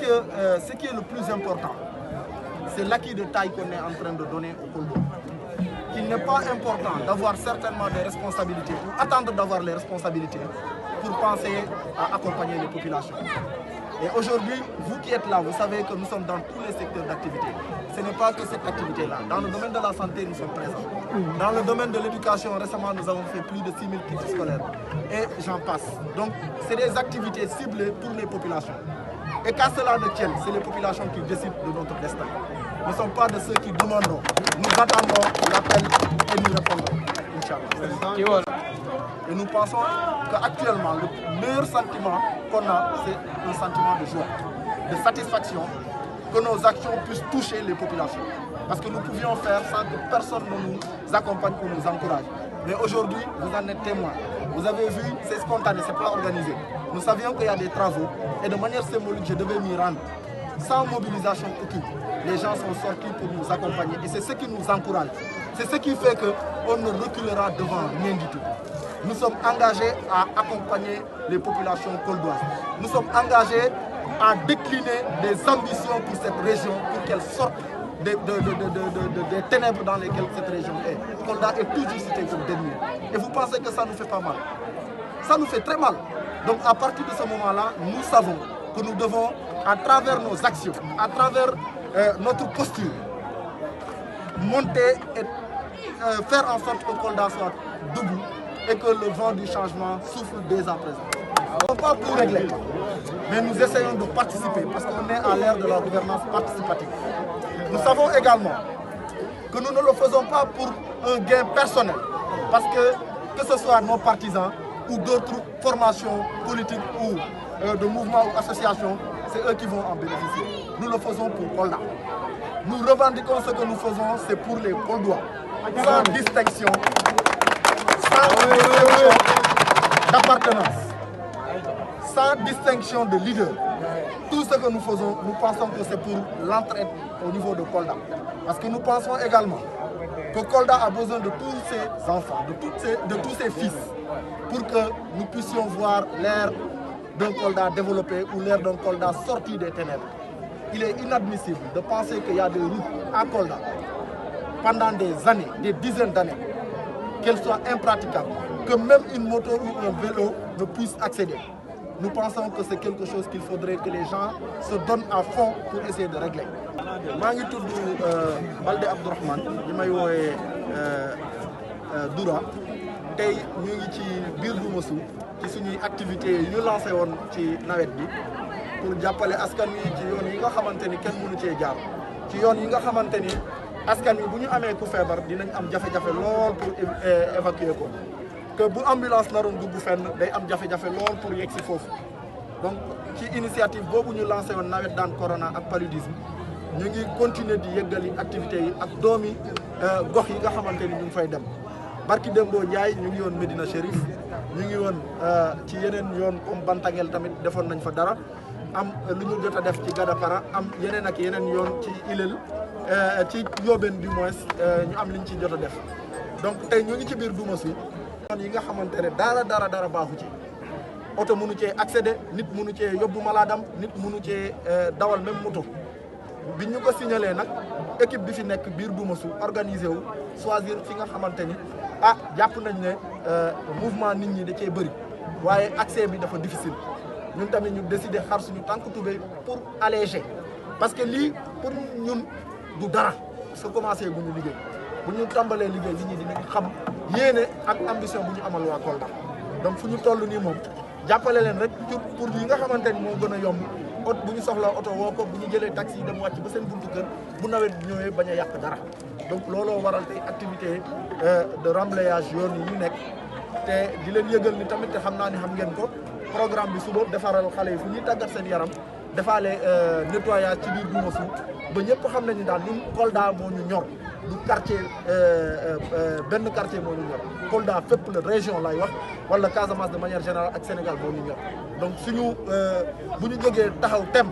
ce qui est le plus important, c'est l'acquis de taille qu'on est en train de donner au Kolda. Il n'est pas important d'avoir certainement des responsabilités ou attendre d'avoir les responsabilités pour penser à accompagner les populations. Et aujourd'hui, vous qui êtes là, vous savez que nous sommes dans tous les secteurs d'activité. Ce n'est pas que cette activité-là. Dans le domaine de la santé, nous sommes présents. Dans le domaine de l'éducation, récemment, nous avons fait plus de 6 000 kits scolaires. Et j'en passe. Donc, c'est des activités ciblées pour les populations. Et qu'à cela ne tienne, c'est les populations qui décident de notre destin. Nous ne sommes pas de ceux qui demandons. Nous attendons l'appel et nous répondrons. Inch'Allah. Et nous pensons qu'actuellement, le meilleur sentiment qu'on a, c'est un sentiment de joie, de satisfaction, que nos actions puissent toucher les populations. Parce que nous pouvions faire sans que personne ne nous accompagne ou nous encourage. Mais aujourd'hui, vous en êtes témoins. Vous avez vu, c'est spontané, c'est pas organisé. Nous savions qu'il y a des travaux et de manière symbolique, je devais m'y rendre. Sans mobilisation aucune, les gens sont sortis pour nous accompagner. Et c'est ce qui nous encourage. C'est ce qui fait qu'on ne reculera devant rien du tout. Nous sommes engagés à accompagner les populations koldoises. Nous sommes engagés à décliner des ambitions pour cette région, pour qu'elle sorte des ténèbres dans lesquelles cette région est. Kolda est toujours cité comme dernier. Et vous pensez que ça ne nous fait pas mal? Ça nous fait très mal. Donc à partir de ce moment-là, nous savons que nous devons, à travers nos actions, à travers notre posture, monter et faire en sorte que Kolda soit debout et que le vent du changement souffle dès à présent. On ne pas pour régler, mais nous essayons de participer parce qu'on est à l'ère de la gouvernance participative. Nous savons également que nous ne le faisons pas pour un gain personnel, parce que ce soit nos partisans ou d'autres formations politiques ou de mouvements ou associations, c'est eux qui vont en bénéficier. Nous le faisons pour Kolda. Nous revendiquons ce que nous faisons, c'est pour les Koldois, sans distinction, d'appartenance, sans distinction de leader. Tout ce que nous faisons, nous pensons que c'est pour l'entraide au niveau de Kolda. Parce que nous pensons également que Kolda a besoin de tous ses enfants, de tous ses fils, pour que nous puissions voir l'ère d'un Kolda développé ou l'ère d'un Kolda sorti des ténèbres. Il est inadmissible de penser qu'il y a des routes à Kolda pendant des années, des dizaines d'années, qu'elles soient impraticables, que même une moto ou un vélo ne puisse accéder. Nous pensons que c'est quelque chose qu'il faudrait que les gens se donnent à fond pour essayer de régler. Je suis Balde Abdourahmane, je suis Doura. Tey ñu ngi ci biir Dumassou ci suñuy activités yi ñu lancé woon ci nawet bi pour jàppale askan wi ci yoon yi nga xamante ni kenn mënu cee jaar ci yoon yi nga xamante ni askan wi bu ñu amee ku feebar dinañ am jafe-jafe lool pour évacuer ko que bu ambulance naroon dugg fenn day am jafe-jafe lool pour yegg si foofu. Donc ci initiative boobu ñu lancé woon nawet daan corona ak paludisme ñu ngi continuer di yëggali activités yi ak doomi gox yi nga xamante ni ñu ngi fay dem. Barki Dembo Ndiaye ñu ngi woon Medina Chérif ñu ngi woon ci yeneen yoon comme Bantangel tamit defoon nañ fa dara am lu ñu jot a def ci Gadapara am yeneen ak yeneen yoon ci Ilel ci Yobène du moins ñu am liñ ci jot a def. Donc tey ñu ngi ci biir Dumassou yoon yi nga xamante ne dara baaxu ci oto mënu cee accéder nit mënu cee yóbbu malaadam nit mënu cee dawal même moto. bi ñu ko signalé nag équipe bi fi nekk biir Dumassou organisé wu choisir fi nga xamante ni jàpp nañ ne mouvement nit ñi da cee bëri waaye accès bi dafa difficile ñun tamit ñu décidé xar suñu tànk tubéy pour alléger parce que lii pour ñun du dara su commencé bu ñu liggéey bu ñu tàmbalee liggéey nit ñi dinañ xam yéene ak ambition bu ñu amal waa Kolda donc fu ñu toll nii moom jàppale leen rek pour yi nga xamante ni moo gën a yomb ot bu ñu soxla oto woo ko bu ñu jëlee taxi yi dem wàcc ba seen buntu kër bu nawet ñëwee bañ a yàq dara donc looloo waral tey activité de remblayage yoon yi ñu nekk te di leen yëgal ni tamit te xam naa ni xam ngeen ko programme bi suba defaral xale yi fu ñuy tàggat seen yaram defaale nettoyage ci biir Dumassou ba ñëpp xam nañu daal ñun Kolda moo ñu ñor du quartier benn quartier moo ñu ñor Kolda fépp la région lay wax wala Casamance de manière générale ak Sénégal moo ñu ñor donc suñu bu ñu jógee taxaw tem